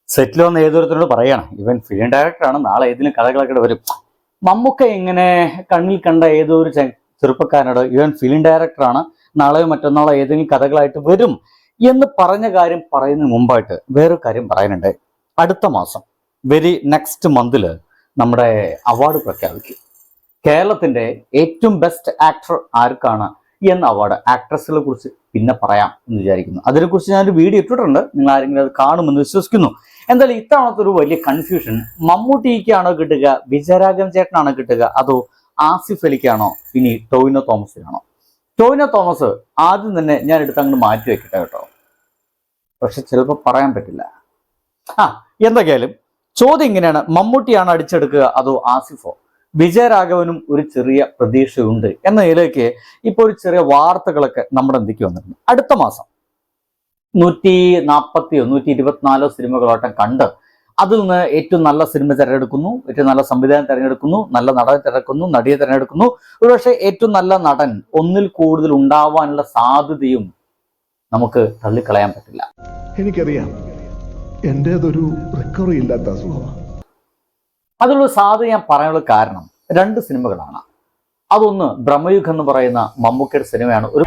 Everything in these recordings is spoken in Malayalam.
സെറ്റിൽ വന്ന ഏതൊരുത്തരോട് പറയണം, ഇവൻ ഫിലിം ഡയറക്ടറാണ്, നാളെ ഏതിലും കഥകളൊക്കെ വരും. മമ്മൂക്ക ഇങ്ങനെ കണ്ണിൽ കണ്ട ഏതോ ഒരു ചെറുപ്പക്കാരനോട് ഇവൻ ഫിലിം ഡയറക്ടറാണ്, നാളെയോ മറ്റന്നാളോ ഏതെങ്കിലും കഥകളായിട്ട് വരും എന്ന് പറഞ്ഞ കാര്യം പറയുന്നതിന് മുമ്പായിട്ട് വേറൊരു കാര്യം പറയാനുണ്ട്. അടുത്ത മാസം നെക്സ്റ്റ് മന്തിൽ നമ്മുടെ അവാർഡ് പ്രഖ്യാപിക്കും. കേരളത്തിന്റെ ഏറ്റവും ബെസ്റ്റ് ആക്ടർ ആർക്കാണ് എന്ന അവാർഡ്. ആക്ട്രസുകളെ കുറിച്ച് പിന്നെ പറയാം എന്ന് വിചാരിക്കുന്നു. അതിനെക്കുറിച്ച് ഞാനൊരു വീഡിയോ ഇട്ടിട്ടുണ്ട്, നിങ്ങൾ ആരെങ്കിലും അത് കാണുമെന്ന് വിശ്വസിക്കുന്നു. എന്തായാലും ഇത്തവണത്തെ ഒരു വലിയ കൺഫ്യൂഷൻ, മമ്മൂട്ടിക്കാണോ കിട്ടുക, വിജയരാഘവൻ ചേട്ടനാണോ കിട്ടുക, അതോ ആസിഫ് അലിക്കാണോ, ഇനി ടോവിനോ തോമസിനാണോ? ടോവിനോ തോമസ് ആദ്യം തന്നെ ഞാൻ എടുത്ത് അങ്ങോട്ട് മാറ്റി വെക്കട്ടെ കേട്ടോ, പക്ഷെ ചിലപ്പോൾ പറയാൻ പറ്റില്ല. എന്തൊക്കെയാലും ചോദ്യം ഇങ്ങനെയാണ്, മമ്മൂട്ടിയാണോ അടിച്ചെടുക്കുക അതോ ആസിഫോ? വിജയരാഘവനും ഒരു ചെറിയ പ്രതീക്ഷയുണ്ട് എന്ന നിലയ്ക്ക് ഇപ്പോൾ ഒരു ചെറിയ വാർത്തകളൊക്കെ നമ്മുടെ എന്തൊക്കെ വന്നിട്ടുണ്ട്. അടുത്ത മാസം 140 124 സിനിമകളോട്ടം കണ്ട് അതിൽ നിന്ന് ഏറ്റവും നല്ല സിനിമ തിരഞ്ഞെടുക്കുന്നു, ഏറ്റവും നല്ല സംവിധാനം തിരഞ്ഞെടുക്കുന്നു, നല്ല നടനെ തിരഞ്ഞെടുക്കുന്നു, നടിയെ തിരഞ്ഞെടുക്കുന്നു. ഒരുപക്ഷെ ഏറ്റവും നല്ല നടൻ ഒന്നിൽ കൂടുതൽ ഉണ്ടാവാനുള്ള സാധ്യതയും നമുക്ക് തള്ളിക്കളയാൻ പറ്റില്ല. എനിക്കറിയാം, എന്റേതൊരു റിക്കവറി ഇല്ലാത്ത അസുഖമാണ്. അതിലുള്ള സാധ്യത ഞാൻ പറയാനുള്ള കാരണം 2 സിനിമകളാണ്. അതൊന്ന് ബ്രഹ്മയുഗം എന്ന് പറയുന്ന മമ്മൂക്കയുടെ സിനിമയാണ്, ഒരു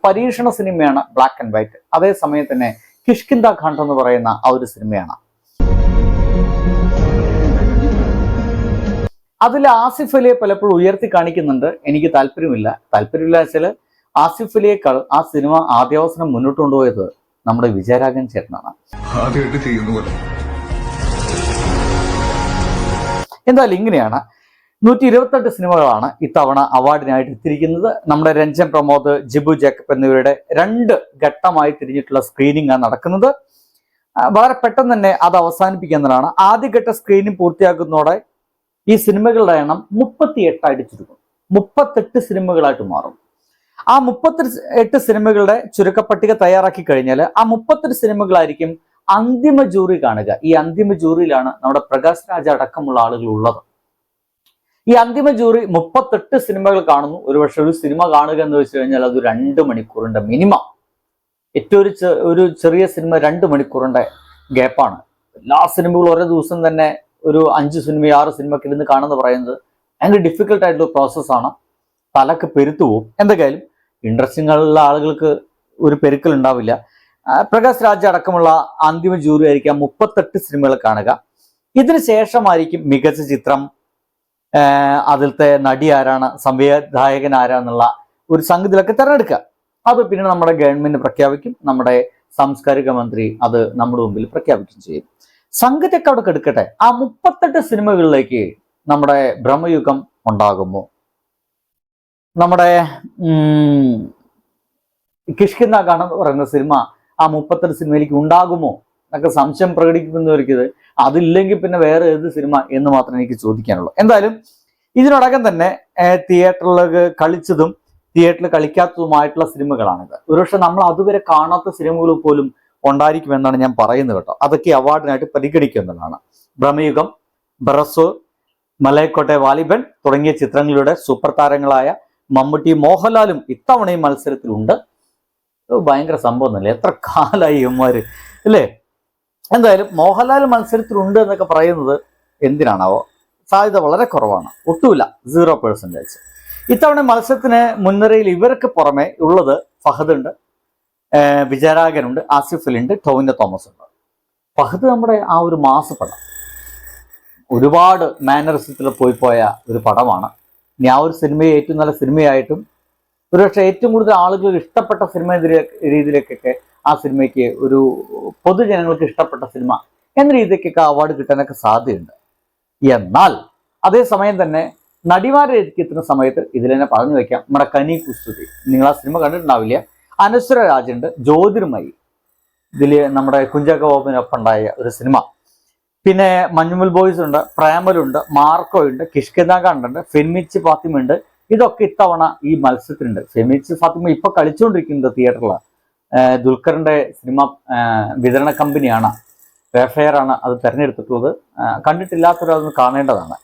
പരീക്ഷണ സിനിമയാണ്, ബ്ലാക്ക് ആൻഡ് വൈറ്റ്. അതേസമയം തന്നെ കിഷ്കിന്ദ ഖണ്ഡ് എന്ന് പറയുന്ന ആ ഒരു സിനിമയാണ്. അതിൽ ആസിഫ് അലിയെ പലപ്പോഴും ഉയർത്തി കാണിക്കുന്നുണ്ട്. എനിക്ക് താല്പര്യമില്ല വെച്ചാൽ ആസിഫ് അലിയേക്കാൾ ആ സിനിമ ആദ്യാവസാനം മുന്നോട്ട് കൊണ്ടുപോയത് നമ്മുടെ വിജയരാഘവൻ ചേട്ടനാണ്. എന്തായാലും ഇങ്ങനെയാണ് 128 സിനിമകളാണ് ഇത്തവണ അവാർഡിനായിട്ട് എത്തിയിരിക്കുന്നത്. നമ്മുടെ രഞ്ജൻ പ്രമോദ്, ജിബു ജേക്കബ് എന്നിവരുടെ 2 ഘട്ടമായി തിരിഞ്ഞിട്ടുള്ള സ്ക്രീനിങ് ആണ് നടക്കുന്നത്. വളരെ പെട്ടെന്ന് തന്നെ അത് അവസാനിപ്പിക്കുന്നതാണ്. ആദ്യഘട്ട സ്ക്രീനിങ് പൂർത്തിയാക്കുന്നതോടെ ഈ സിനിമകളുടെ എണ്ണം 38 ആയിട്ട് ചുരുക്കും. 38 സിനിമകളായിട്ട് മാറും. ആ 38 സിനിമകളുടെ ചുരുക്കപ്പട്ടിക തയ്യാറാക്കി കഴിഞ്ഞാൽ ആ 38 സിനിമകളായിരിക്കും അന്തിമ ജൂറി കാണുക. ഈ അന്തിമ ജൂറിയിലാണ് നമ്മുടെ പ്രകാശ് രാജ് അടക്കമുള്ള ആളുകൾ ഉള്ളത്. ഈ അന്തിമ ജൂറി 38 സിനിമകൾ കാണുന്നു. ഒരുപക്ഷെ ഒരു സിനിമ കാണുക എന്ന് വെച്ച് കഴിഞ്ഞാൽ അത് 2 മണിക്കൂറിന്റെ മിനിമം. ഏറ്റവും ഒരു ചെറിയ സിനിമ 2 മണിക്കൂറിന്റെ ഗ്യാപ്പാണ്. എല്ലാ സിനിമകളും ഒരേ ദിവസം തന്നെ ഒരു 5 സിനിമ 6 സിനിമക്ക് ഇരുന്ന് കാണുമെന്ന് പറയുന്നത് ഭയങ്കര ഡിഫിക്കൽട്ട് ആയിട്ടുള്ള പ്രോസസ്സാണ്. തലക്ക് പെരുത്തു പോവും. എന്തൊക്കെയായാലും ഇൻട്രസ്റ്റിംഗ് ഉള്ള ആളുകൾക്ക് ഒരു പെരുക്കൽ ഉണ്ടാവില്ല. പ്രകാശ് രാജ് അടക്കമുള്ള അന്തിമ ജൂറി ആയിരിക്കാം 38 സിനിമകൾ കാണുക. ഇതിന് ശേഷമായിരിക്കും മികച്ച ചിത്രം, അതിലത്തെ നടി ആരാണ്, സംവിധായകൻ ആരാന്നുള്ള ഒരു സംഗതിയിലൊക്കെ തിരഞ്ഞെടുക്കുക. അത് പിന്നെ നമ്മുടെ ഗവൺമെന്റ് പ്രഖ്യാപിക്കും, നമ്മുടെ സാംസ്കാരിക മന്ത്രി അത് നമ്മുടെ മുമ്പിൽ പ്രഖ്യാപിക്കുകയും ചെയ്യും. സംഗതിയൊക്കെ അവിടെ എടുക്കട്ടെ. ആ 38 സിനിമകളിലേക്ക് നമ്മുടെ ബ്രഹ്മയുഗം ഉണ്ടാകുമോ, നമ്മുടെ കിഷ്കിന്ദ ഖണ്ഡ് എന്ന് പറയുന്ന സിനിമ ആ 38 സിനിമയിലേക്ക് ഉണ്ടാകുമോ എന്നൊക്കെ സംശയം പ്രകടിപ്പിക്കുന്നവർക്കിത്, അതില്ലെങ്കിൽ പിന്നെ വേറെ ഏത് സിനിമ എന്ന് മാത്രമേ എനിക്ക് ചോദിക്കാനുള്ളൂ. എന്തായാലും ഇതിനോടകം തന്നെ തിയേറ്ററിലേക്ക് കളിച്ചതും തിയേറ്ററിൽ കളിക്കാത്തതുമായിട്ടുള്ള സിനിമകളാണിത്. ഒരുപക്ഷെ നമ്മൾ അതുവരെ കാണാത്ത സിനിമകൾ പോലും ഉണ്ടായിരിക്കുമെന്നാണ് ഞാൻ പറയുന്നത് കേട്ടോ. അതൊക്കെ അവാർഡിനായിട്ട് പരിഗണിക്കുന്നതാണ്. ബ്രഹ്മയുഗം, ബ്രസോ, മലയക്കോട്ടെ വാലിബൻ തുടങ്ങിയ ചിത്രങ്ങളുടെ സൂപ്പർ താരങ്ങളായ മമ്മൂട്ടി, മോഹൻലാലും ഇത്തവണയും മത്സരത്തിലുണ്ട്. ഭയങ്കര സംഭവം തന്നെ, എത്ര കാലായി ഇവന്മാര് അല്ലേ? എന്തായാലും മോഹൻലാൽ മത്സരത്തിലുണ്ട് എന്നൊക്കെ പറയുന്നത് എന്തിനാണാവോ? സാധ്യത വളരെ കുറവാണ്, ഒട്ടുമില്ല, 0%. ഇത്തവണ മത്സരത്തിന് മുൻനിരയിൽ ഇവർക്ക് പുറമെ ഉള്ളത് ഫഹദ് ഉണ്ട്, വിജയരാഘവനുണ്ട്, ആസിഫ് അലിയുണ്ട്, ടോവിനോ തോമസ് ഉണ്ട്. ഫഹദ് നമ്മുടെ ആ ഒരു മാസപ്പടം, ഒരുപാട് മാനറിസത്തിൽ പോയ ഒരു പടമാണ്. ഇനി ആ ഒരു സിനിമയെ ഏറ്റവും നല്ല സിനിമയായിട്ടും ഒരുപക്ഷെ ഏറ്റവും കൂടുതൽ ആളുകൾ ഇഷ്ടപ്പെട്ട സിനിമ രീതിയിലേക്കൊക്കെ ആ സിനിമയ്ക്ക് ഒരു പൊതുജനങ്ങൾക്ക് ഇഷ്ടപ്പെട്ട സിനിമ എന്ന രീതിക്കൊക്കെ അവാർഡ് കിട്ടാനൊക്കെ സാധ്യതയുണ്ട്. എന്നാൽ അതേസമയം തന്നെ നടിമാരെ എത്തുന്ന സമയത്ത് ഇതിൽ തന്നെ പറഞ്ഞു വെക്കാം, നമ്മുടെ കനി കുസ്തുതി, നിങ്ങൾ ആ സിനിമ കണ്ടിട്ടുണ്ടാവില്ല. അനശ്വര രാജുണ്ട്, ജ്യോതിർമയി, ഇതിൽ നമ്മുടെ കുഞ്ചാക്കോ ബോബിനൊപ്പം ഉണ്ടായ ഒരു സിനിമ. പിന്നെ മഞ്ഞുമൽ ബോയ്സ് ഉണ്ട്, പ്രേമലുണ്ട്, മാർക്കോ ഉണ്ട്, കിഷ്കിന്ദ ഖണ്ഡ് ഉണ്ട്, ഫെമിച്ച് ഫാത്തിമ ഉണ്ട്. ഇതൊക്കെ ഇത്തവണ ഈ മത്സരത്തിലുണ്ട്. ഫെമിച്ച് ഫാത്തിമ ഇപ്പൊ കളിച്ചുകൊണ്ടിരിക്കുന്നത് തിയേറ്ററിൽ. ദുൽഖറിന്റെ സിനിമ വിതരണ കമ്പനിയാണ് ഫെയറാണ് അത് തിരഞ്ഞെടുത്തിട്ടുള്ളത്. കണ്ടിട്ടില്ലാത്തവരതൊന്ന് കാണേണ്ടതാണ്.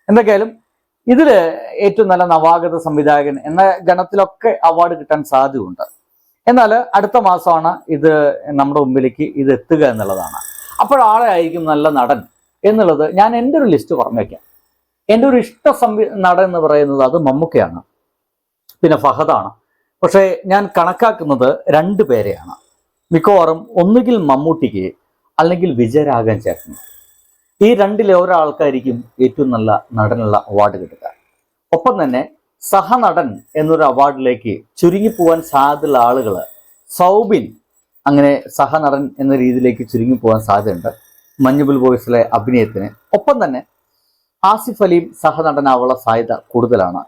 എന്തൊക്കെയായാലും ഇതിൽ ഏറ്റവും നല്ല നവാഗത സംവിധായകൻ എന്ന ഗണത്തിലൊക്കെ അവാർഡ് കിട്ടാൻ സാധ്യതയുണ്ട്. എന്നാൽ അടുത്ത മാസമാണ് ഇത് നമ്മുടെ മുമ്പിലേക്ക് ഇത് എത്തുക എന്നുള്ളതാണ്. അപ്പോഴാളെ ആയിരിക്കും നല്ല നടൻ എന്നുള്ളത് ഞാൻ എൻ്റെ ഒരു ലിസ്റ്റ് പറഞ്ഞു വയ്ക്കാം. എൻ്റെ ഒരു ഇഷ്ട നടൻ എന്ന് പറയുന്നത് അത് മമ്മൂക്കയാണ്, പിന്നെ ഫഹദാണ്. പക്ഷേ ഞാൻ കണക്കാക്കുന്നത് 2 പേരെയാണ്. മിക്കവാറും ഒന്നുകിൽ മമ്മൂട്ടിക്ക് അല്ലെങ്കിൽ വിജയരാഘവൻ ചേട്ടന്. ഈ 2ൽ ഒരാൾക്കായിരിക്കും ഏറ്റവും നല്ല നടനുള്ള അവാർഡ് കിട്ടുക. ഒപ്പം തന്നെ സഹനടൻ എന്നൊരു അവാർഡിലേക്ക് ചുരുങ്ങിപ്പോവാൻ സാധ്യതയുള്ള ആളുകൾ സൗബിൻ അങ്ങനെ സഹനടൻ എന്ന രീതിയിലേക്ക് ചുരുങ്ങിപ്പോവാൻ സാധ്യതയുണ്ട് മഞ്ഞുബുൽ ബോയ്സിലെ അഭിനയത്തിന്. ഒപ്പം തന്നെ ആസിഫ് അലിയും സഹനടനാവുള്ള സാധ്യത കൂടുതലാണ്.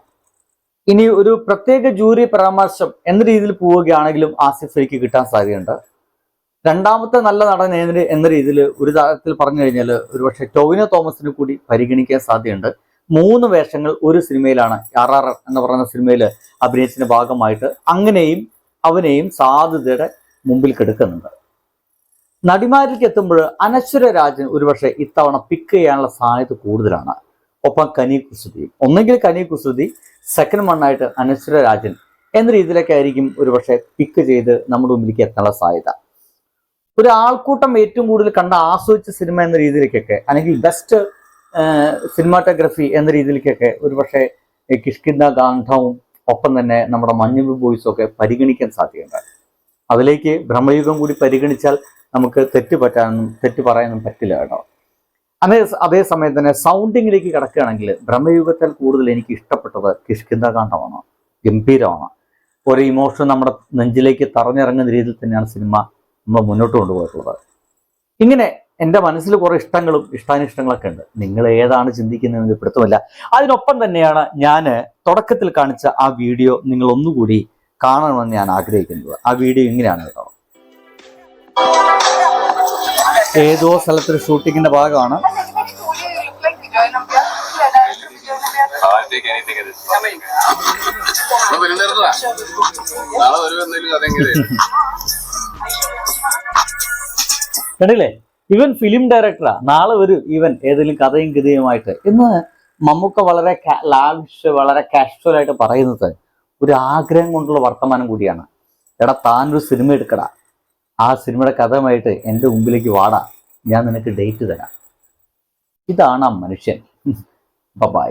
ഇനി ഒരു പ്രത്യേക ജൂറി പരാമർശം എന്ന രീതിയിൽ പോവുകയാണെങ്കിലും ആസിഫ് അലിക്ക് കിട്ടാൻ സാധ്യതയുണ്ട്. രണ്ടാമത്തെ നല്ല നടൻ എന്ന രീതിയിൽ ഒരു തരത്തിൽ പറഞ്ഞു കഴിഞ്ഞാൽ ഒരുപക്ഷെ ടൊവിനോ തോമസിന് കൂടി പരിഗണിക്കാൻ സാധ്യതയുണ്ട്. 3 വേഷങ്ങൾ ഒരു സിനിമയിലാണ്, RRR എന്ന് പറയുന്ന സിനിമയിൽ അഭിനയത്തിന്റെ ഭാഗമായിട്ട് അങ്ങനെയും അവനെയും സാധ്യതയുടെ മുമ്പിൽ കിടക്കുന്നുണ്ട്. നടിമാരിലേക്ക് എത്തുമ്പോൾ അനശ്വര രാജൻ ഒരുപക്ഷെ ഇത്തവണ പിക്ക് ചെയ്യാനുള്ള സാധ്യത കൂടുതലാണ്. ഒപ്പം കനി കുസൃതി, ഒന്നെങ്കിൽ കനി കുസൃതി, സെക്കൻഡ് മണ്ണായിട്ട് അനശ്വര രാജൻ എന്ന രീതിയിലൊക്കെ ആയിരിക്കും ഒരുപക്ഷെ പിക്ക് ചെയ്ത് നമ്മുടെ മുമ്പിലേക്ക് എത്താനുള്ള സാധ്യത. ഒരു ആൾക്കൂട്ടം ഏറ്റവും കൂടുതൽ കണ്ട് ആസ്വദിച്ച സിനിമ എന്ന രീതിയിലേക്കൊക്കെ അല്ലെങ്കിൽ ബെസ്റ്റ് സിനിമാറ്റോഗ്രഫി എന്ന രീതിയിലേക്കൊക്കെ ഒരുപക്ഷെ കിഷ്കിന്ദ ഗാന്ധവും ഒപ്പം തന്നെ നമ്മുടെ മഞ്ഞുബുൽ ബോയ്സും ഒക്കെ പരിഗണിക്കാൻ സാധ്യതയുണ്ട്. അതിലേക്ക് ബ്രഹ്മയുഗം കൂടി പരിഗണിച്ചാൽ നമുക്ക് തെറ്റ് പറയാനൊന്നും പറ്റില്ല കേട്ടോ. അതേസമയം തന്നെ സൗണ്ടിങ്ങിലേക്ക് കിടക്കുകയാണെങ്കിൽ ബ്രഹ്മയുഗത്തിൽ കൂടുതൽ എനിക്ക് ഇഷ്ടപ്പെട്ടത് കിഷ്കിന്ദ ഗാന്ധമാണ്. ഗംഭീരമാണ്. ഒരു ഇമോഷൻ നമ്മുടെ നെഞ്ചിലേക്ക് തറഞ്ഞിറങ്ങുന്ന രീതിയിൽ തന്നെയാണ് സിനിമ നമ്മൾ മുന്നോട്ട് കൊണ്ടുപോയിട്ടുള്ളത്. ഇങ്ങനെ എൻ്റെ മനസ്സിൽ കുറേ ഇഷ്ടങ്ങളും ഇഷ്ടാനിഷ്ടങ്ങളൊക്കെ ഉണ്ട്. നിങ്ങൾ ഏതാണ് ചിന്തിക്കുന്നതെന്ന് പിടുത്തമില്ല. അതിനൊപ്പം തന്നെയാണ് ഞാൻ തുടക്കത്തിൽ കാണിച്ച ആ വീഡിയോ നിങ്ങൾ ഒന്നുകൂടി കാണണമെന്ന് ഞാൻ ആഗ്രഹിക്കുന്നത്. ആ വീഡിയോ ഇങ്ങനെയാണ് കേട്ടോ. ഏതോ സ്ഥലത്തൊരു ഷൂട്ടിങ്ങിന്റെ ഭാഗമാണ്. കണ്ടില്ലേ, ഇവൻ ഫിലിം ഡയറക്ടറാ, നാളെ വരും ഇവൻ ഏതെങ്കിലും കഥയും ഗതിയുമായിട്ട്. ഇന്ന് മമ്മൂക്ക വളരെ ലാവിഷ്, വളരെ കാഷ്വൽ ആയിട്ട് പറയുന്നത് ഒരു ആഗ്രഹം കൊണ്ടുള്ള വർത്തമാനം കൂടിയാണ്. എടാ, താനൊരു സിനിമ എടുക്കടാ, ആ സിനിമയുടെ കഥയുമായിട്ട് എൻ്റെ മുമ്പിലേക്ക് വാടാ, ഞാൻ നിനക്ക് ഡേറ്റ് തരാം. ഇതാണ് ആ മനുഷ്യൻ. ബൈ.